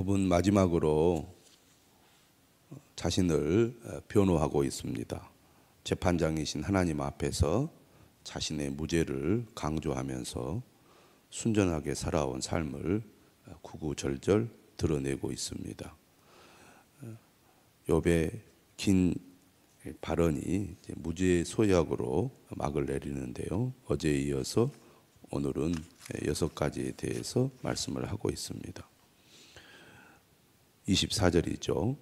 이번 마지막으로 자신을 변호하고 있습니다. 재판장이신 하나님 앞에서 자신의 무죄를 강조하면서 순전하게 살아온 삶을 구구절절 드러내고 있습니다. 욥의 긴 발언이 무죄 소약으로 막을 내리는데요. 어제에 이어서 오늘은 6가지에 대해서 말씀을 하고 있습니다. 24절이죠.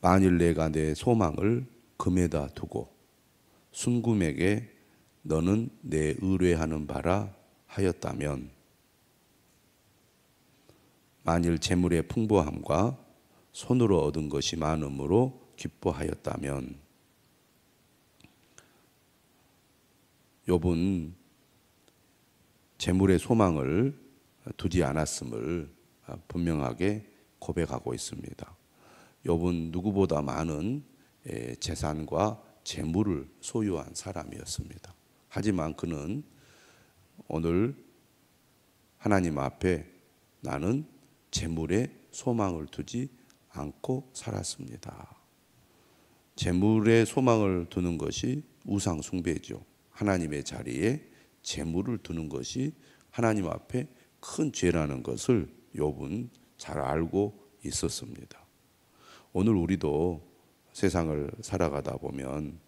만일 내가 내 소망을 금에다 두고 순금에게 너는 내 의뢰하는 바라 하였다면, 만일 재물의 풍부함과 손으로 얻은 것이 많음으로 기뻐하였다면. 욥은 재물의 소망을 두지 않았음을 분명하게 고백하고 있습니다. 욥은 누구보다 많은 재산과 재물을 소유한 사람이었습니다. 하지만 그는 오늘 하나님 앞에 나는 재물에 소망을 두지 않고 살았습니다. 재물에 소망을 두는 것이 우상 숭배죠. 하나님의 자리에 재물을 두는 것이 하나님 앞에 큰 죄라는 것을 욥은 잘 알고 있었습니다. 오늘 우리도 세상을 살아가다 보면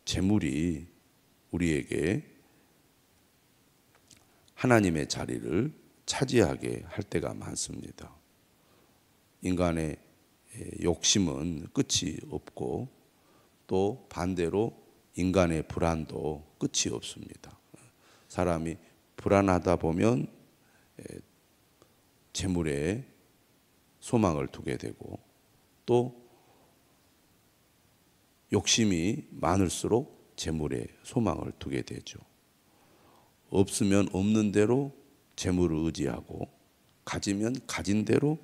재물이 우리에게 하나님의 자리를 차지하게 할 때가 많습니다. 인간의 욕심은 끝이 없고 또 반대로 인간의 불안도 끝이 없습니다. 사람이 불안하다 보면 재물에 소망을 두게 되고, 또 욕심이 많을수록 재물에 소망을 두게 되죠. 없으면 없는 대로 재물을 의지하고, 가지면 가진 대로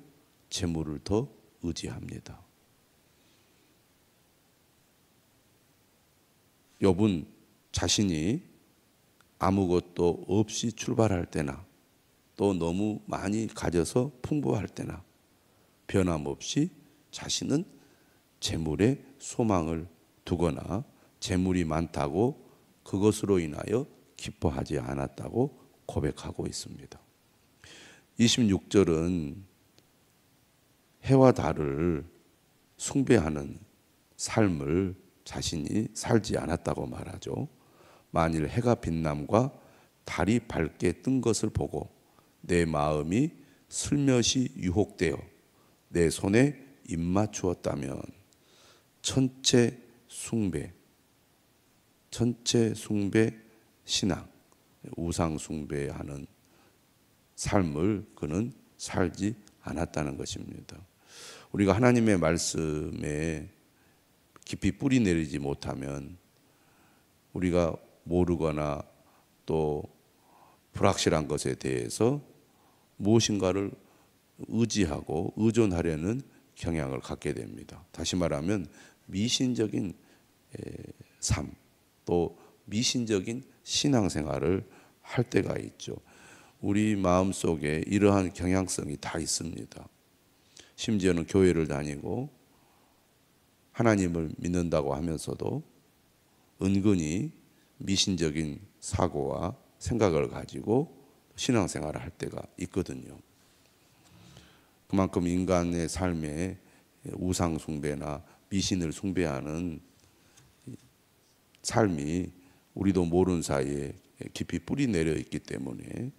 재물을 더 의지합니다. 욥은 자신이 아무것도 없이 출발할 때나 또 너무 많이 가져서 풍부할 때나 변함없이 자신은 재물에 소망을 두거나 재물이 많다고 그것으로 인하여 기뻐하지 않았다고 고백하고 있습니다. 26절은 해와 달을 숭배하는 삶을 자신이 살지 않았다고 말하죠. 만일 해가 빛남과 달이 밝게 뜬 것을 보고 내 마음이 슬며시 유혹되어 내 손에 입맞추었다면, 천체 숭배 신앙, 우상 숭배하는 삶을 그는 살지 않았다는 것입니다. 우리가 하나님의 말씀에 깊이 뿌리 내리지 못하면 우리가 모르거나 또 불확실한 것에 대해서 무엇인가를 의지하고 의존하려는 경향을 갖게 됩니다. 다시 말하면 미신적인 삶, 또 미신적인 신앙생활을 할 때가 있죠. 우리 마음속에 이러한 경향성이 다 있습니다. 심지어는 교회를 다니고 하나님을 믿는다고 하면서도 은근히 미신적인 사고와 생각을 가지고 신앙생활을 할 때가 있거든요. 그만큼 인간의 삶에 우상 숭배나 미신을 숭배하는 삶이 우리도 모르는 사이에 깊이 뿌리 내려 있기 때문에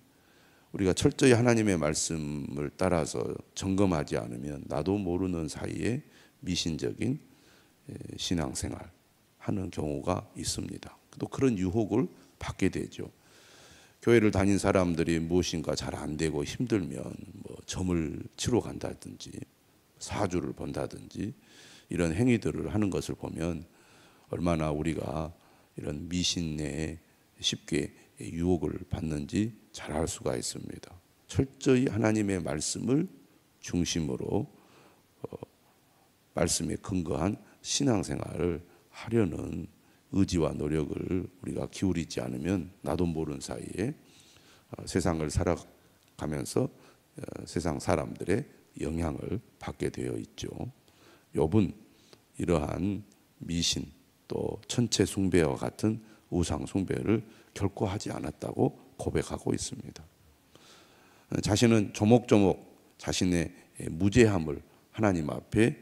우리가 철저히 하나님의 말씀을 따라서 점검하지 않으면 나도 모르는 사이에 미신적인 신앙생활 하는 경우가 있습니다. 또 그런 유혹을 받게 되죠. 교회를 다닌 사람들이 무엇인가 잘 안 되고 힘들면 점을 치러 간다든지 사주를 본다든지 이런 행위들을 하는 것을 보면 얼마나 우리가 이런 미신에 쉽게 유혹을 받는지 잘 알 수가 있습니다. 철저히 하나님의 말씀을 중심으로 말씀에 근거한 신앙생활을 하려는 의지와 노력을 우리가 기울이지 않으면 나도 모르는 사이에 세상을 살아가면서 세상 사람들의 영향을 받게 되어 있죠. 욥은 이러한 미신 또 천체 숭배와 같은 우상 숭배를 결코 하지 않았다고 고백하고 있습니다. 자신은 조목조목 자신의 무죄함을 하나님 앞에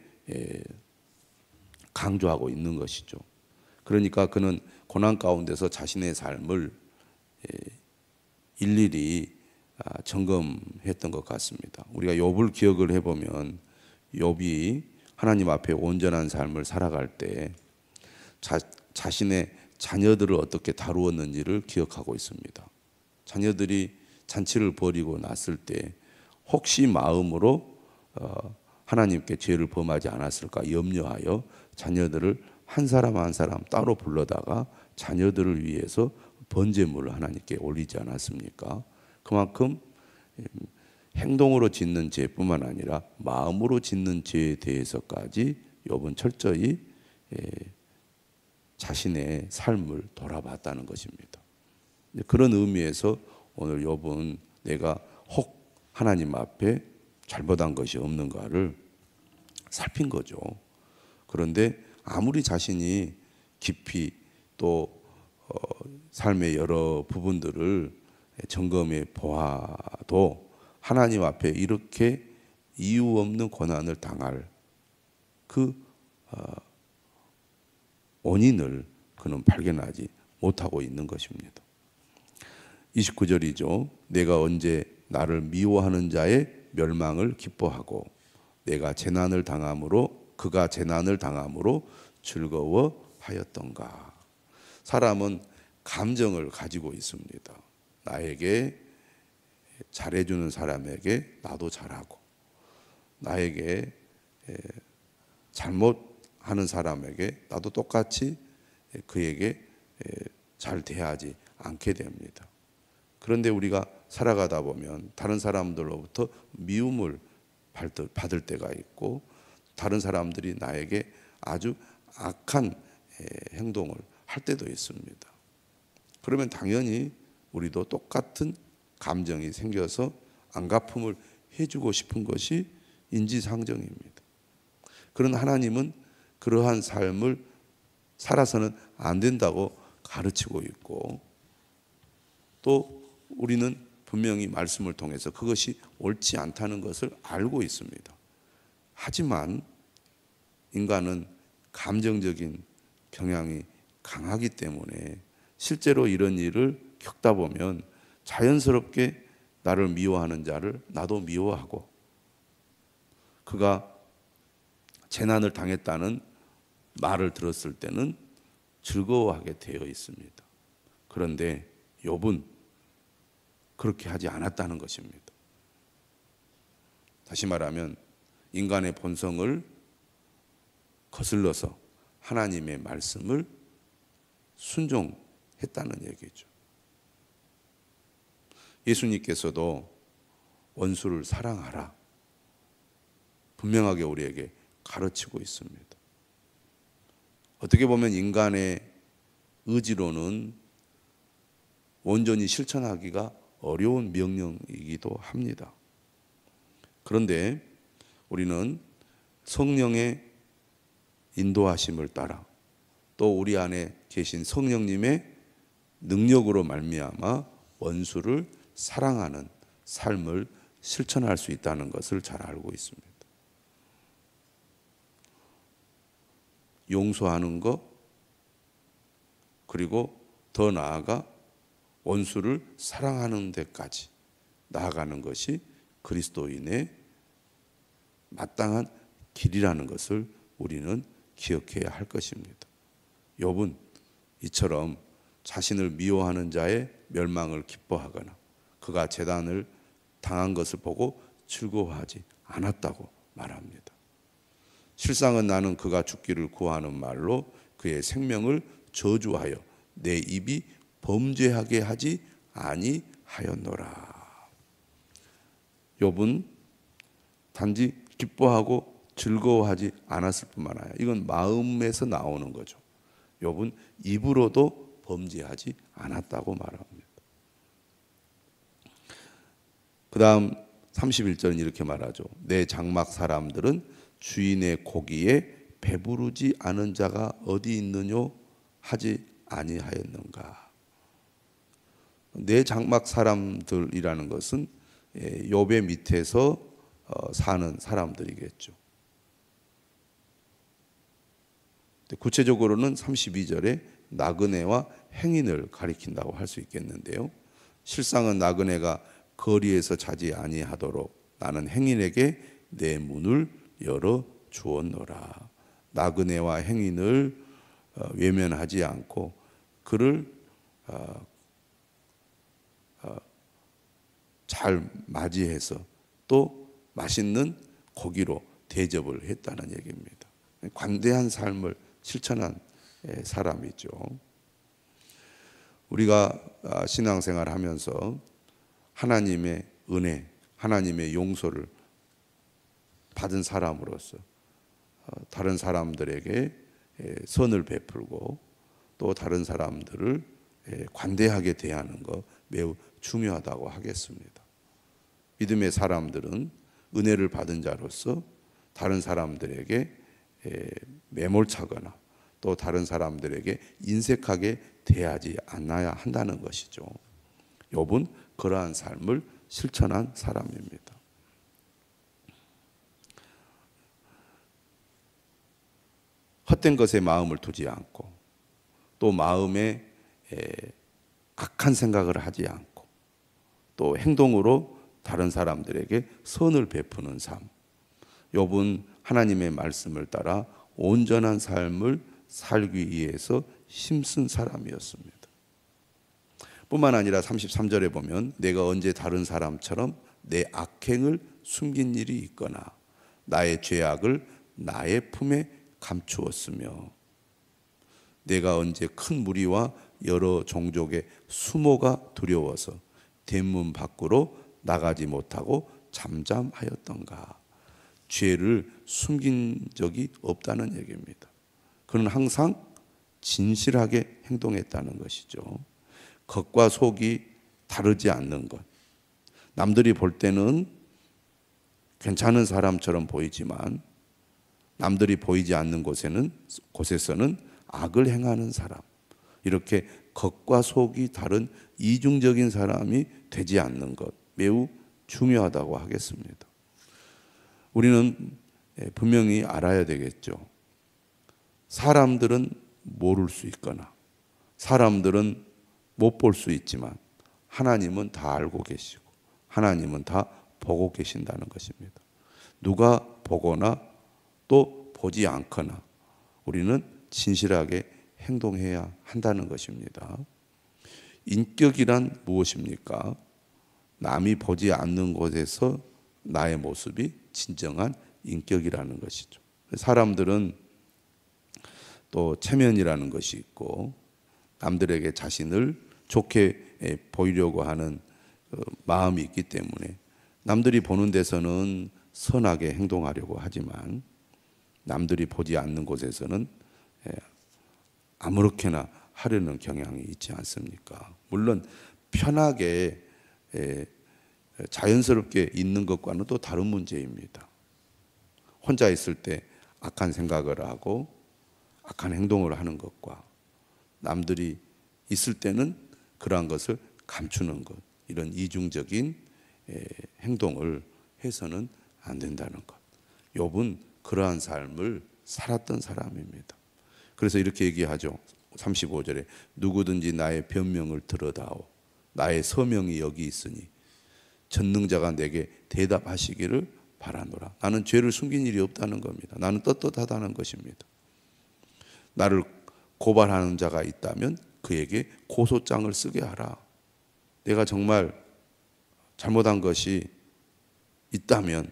강조하고 있는 것이죠. 그러니까 그는 고난 가운데서 자신의 삶을 일일이 점검했던 것 같습니다. 우리가 욥을 기억을 해보면 욥이 하나님 앞에 온전한 삶을 살아갈 때 자신의 자녀들을 어떻게 다루었는지를 기억하고 있습니다. 자녀들이 잔치를 벌이고 났을 때 혹시 마음으로 하나님께 죄를 범하지 않았을까 염려하여 자녀들을 한 사람 한 사람 따로 불러다가 자녀들을 위해서 번제물을 하나님께 올리지 않았습니까? 그만큼 행동으로 짓는 죄뿐만 아니라 마음으로 짓는 죄에 대해서까지 욥은 철저히 자신의 삶을 돌아봤다는 것입니다. 그런 의미에서 오늘 욥은 내가 혹 하나님 앞에 잘못한 것이 없는가를 살핀 거죠. 그런데 아무리 자신이 깊이 또 삶의 여러 부분들을 점검해 보아도 하나님 앞에 이렇게 이유 없는 고난을 당할 그 원인을 그는 발견하지 못하고 있는 것입니다. 29절이죠. 내가 언제 나를 미워하는 자의 멸망을 기뻐하고 내가 재난을 당함으로 그가 재난을 당함으로 즐거워하였던가. 사람은 감정을 가지고 있습니다. 나에게 잘해주는 사람에게 나도 잘하고 나에게 잘못하는 사람에게 나도 똑같이 그에게 잘 대하지 않게 됩니다. 그런데 우리가 살아가다 보면 다른 사람들로부터 미움을 받을 때가 있고 다른 사람들이 나에게 아주 악한 행동을 할 때도 있습니다. 그러면 당연히 우리도 똑같은 감정이 생겨서 안갚음을 해주고 싶은 것이 인지상정입니다. 그런 하나님은 그러한 삶을 살아서는 안 된다고 가르치고 있고 또 우리는 분명히 말씀을 통해서 그것이 옳지 않다는 것을 알고 있습니다. 하지만 인간은 감정적인 경향이 강하기 때문에 실제로 이런 일을 겪다 보면 자연스럽게 나를 미워하는 자를 나도 미워하고 그가 재난을 당했다는 말을 들었을 때는 즐거워하게 되어 있습니다. 그런데 욥은 그렇게 하지 않았다는 것입니다. 다시 말하면 인간의 본성을 거슬러서 하나님의 말씀을 순종했다는 얘기죠. 예수님께서도 원수를 사랑하라 분명하게 우리에게 가르치고 있습니다. 어떻게 보면 인간의 의지로는 온전히 실천하기가 어려운 명령이기도 합니다. 그런데 우리는 성령의 인도하심을 따라 또 우리 안에 계신 성령님의 능력으로 말미암아 원수를 사랑하는 삶을 실천할 수 있다는 것을 잘 알고 있습니다. 용서하는 것 그리고 더 나아가 원수를 사랑하는 데까지 나아가는 것이 그리스도인의 마땅한 길이라는 것을 우리는 기억해야 할 것입니다. 욥은 이처럼 자신을 미워하는 자의 멸망을 기뻐하거나 그가 재난을 당한 것을 보고 즐거워하지 않았다고 말합니다. 실상은 나는 그가 죽기를 구하는 말로 그의 생명을 저주하여 내 입이 범죄하게 하지 아니하였노라. 욥은 단지 기뻐하고 즐거워하지 않았을 뿐만 아니라 이건 마음에서 나오는 거죠. 욥은 입으로도 범죄하지 않았다고 말합니다. 그 다음 31절은 이렇게 말하죠. 내 장막 사람들은 주인의 고기에 배부르지 않은 자가 어디 있느뇨 하지 아니하였는가. 내 장막 사람들이라는 것은 욥의 밑에서 사는 사람들이겠죠. 구체적으로는 32절에 나그네와 행인을 가리킨다고 할 수 있겠는데요. 실상은 나그네가 거리에서 자지 아니하도록 나는 행인에게 내 문을 열어 주었노라. 나그네와 행인을 외면하지 않고 그를 잘 맞이해서 또 맛있는 고기로 대접을 했다는 얘기입니다. 관대한 삶을 실천한 사람이죠. 우리가 신앙생활 하면서 하나님의 은혜, 하나님의 용서를 받은 사람으로서 다른 사람들에게 선을 베풀고 또 다른 사람들을 관대하게 대하는 것 매우 중요하다고 하겠습니다. 믿음의 사람들은 은혜를 받은 자로서 다른 사람들에게 매몰차거나 또 다른 사람들에게 인색하게 대하지 않아야 한다는 것이죠. 욥은 그러한 삶을 실천한 사람입니다. 헛된 것에 마음을 두지 않고 또 마음에 악한 생각을 하지 않고 또 행동으로 다른 사람들에게 선을 베푸는 삶. 욥은 하나님의 말씀을 따라 온전한 삶을 살기 위해서 힘쓴 사람이었습니다. 뿐만 아니라 33절에 보면 내가 언제 다른 사람처럼 내 악행을 숨긴 일이 있거나 나의 죄악을 나의 품에 감추었으며 내가 언제 큰 무리와 여러 종족의 수모가 두려워서 대문 밖으로 나가지 못하고 잠잠하였던가. 죄를 숨긴 적이 없다는 얘기입니다. 그는 항상 진실하게 행동했다는 것이죠. 겉과 속이 다르지 않는 것. 남들이 볼 때는 괜찮은 사람처럼 보이지만 남들이 보이지 않는 곳에서는 악을 행하는 사람. 이렇게 겉과 속이 다른 이중적인 사람이 되지 않는 것 매우 중요하다고 하겠습니다. 우리는 분명히 알아야 되겠죠. 사람들은 모를 수 있거나 사람들은 못 볼 수 있지만 하나님은 다 알고 계시고 하나님은 다 보고 계신다는 것입니다. 누가 보거나 또 보지 않거나 우리는 진실하게 행동해야 한다는 것입니다. 인격이란 무엇입니까? 남이 보지 않는 곳에서 나의 모습이 진정한 인격이라는 것이죠. 사람들은 또 체면이라는 것이 있고 남들에게 자신을 좋게 보이려고 하는 마음이 있기 때문에 남들이 보는 데서는 선하게 행동하려고 하지만 남들이 보지 않는 곳에서는 아무렇게나 하려는 경향이 있지 않습니까? 물론 편하게 자연스럽게 있는 것과는 또 다른 문제입니다. 혼자 있을 때 악한 생각을 하고 악한 행동을 하는 것과 남들이 있을 때는 그러한 것을 감추는 것, 이런 이중적인 행동을 해서는 안 된다는 것. 욥은 그러한 삶을 살았던 사람입니다. 그래서 이렇게 얘기하죠. 35절에 누구든지 나의 변명을 들어다오. 나의 서명이 여기 있으니 전능자가 내게 대답하시기를 바라노라. 나는 죄를 숨긴 일이 없다는 겁니다. 나는 떳떳하다는 것입니다. 나를 고발하는 자가 있다면 그에게 고소장을 쓰게 하라. 내가 정말 잘못한 것이 있다면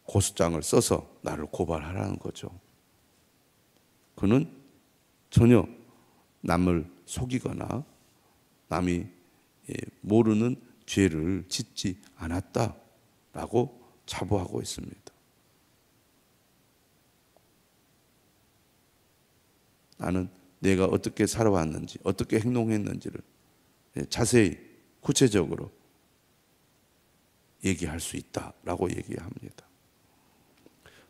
고소장을 써서 나를 고발하라는 거죠. 그는 전혀 남을 속이거나 남이 모르는 죄를 짓지 않았다라고 자부하고 있습니다. 나는 내가 어떻게 살아왔는지, 어떻게 행동했는지를 자세히 구체적으로 얘기할 수 있다라고 얘기합니다.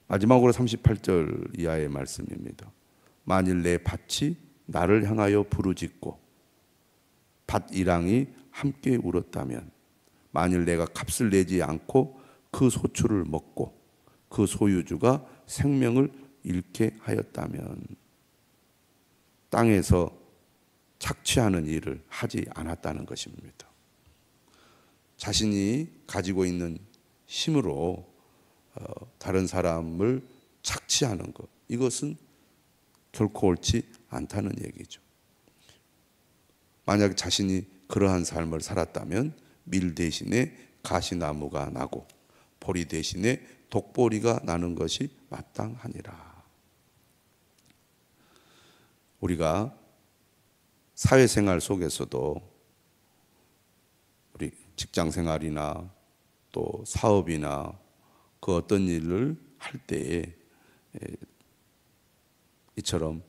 마지막으로 38절 이하의 말씀입니다. 만일 내 밭이 나를 향하여 부르짖고 밭 이랑이 함께 울었다면, 만일 내가 값을 내지 않고 그 소출을 먹고 그 소유주가 생명을 잃게 하였다면, 땅에서 착취하는 일을 하지 않았다는 것입니다. 자신이 가지고 있는 힘으로 다른 사람을 착취하는 것, 이것은 결코 옳지 않다는 얘기죠. 만약 자신이 그러한 삶을 살았다면 밀 대신에 가시나무가 나고 보리 대신에 독보리가 나는 것이 마땅하니라. 우리가 사회생활 속에서도 우리 직장생활이나 또 사업이나 그 어떤 일을 할 때에 이처럼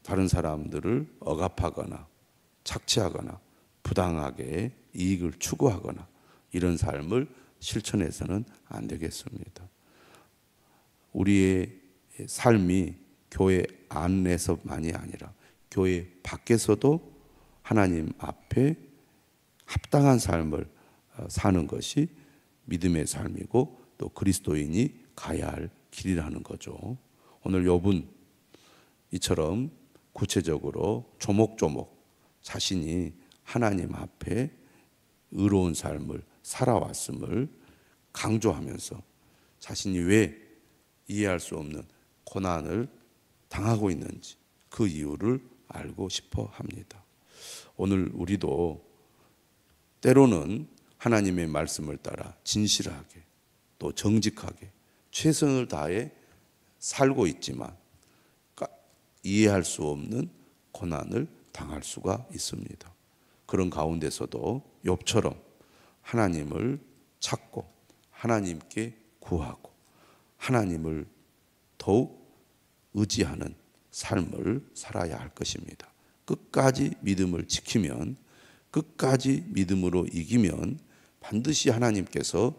다른 사람들을 억압하거나 착취하거나 부당하게 이익을 추구하거나 이런 삶을 실천해서는 안 되겠습니다. 우리의 삶이 교회 안에서만이 아니라 교회 밖에서도 하나님 앞에 합당한 삶을 사는 것이 믿음의 삶이고 또 그리스도인이 가야 할 길이라는 거죠. 오늘 욥은 이처럼 구체적으로 조목조목 자신이 하나님 앞에 의로운 삶을 살아왔음을 강조하면서 자신이 왜 이해할 수 없는 고난을 당하고 있는지 그 이유를 알고 싶어 합니다. 오늘 우리도 때로는 하나님의 말씀을 따라 진실하게 또 정직하게 최선을 다해 살고 있지만 이해할 수 없는 고난을 당할 수가 있습니다. 그런 가운데서도 욥처럼 하나님을 찾고 하나님께 구하고 하나님을 더욱 의지하는 삶을 살아야 할 것입니다. 끝까지 믿음을 지키면, 끝까지 믿음으로 이기면 반드시 하나님께서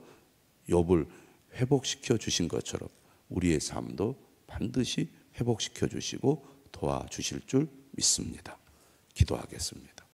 욥을 회복시켜 주신 것처럼 우리의 삶도 반드시 회복시켜 주시고 도와주실 줄 믿습니다. 기도하겠습니다.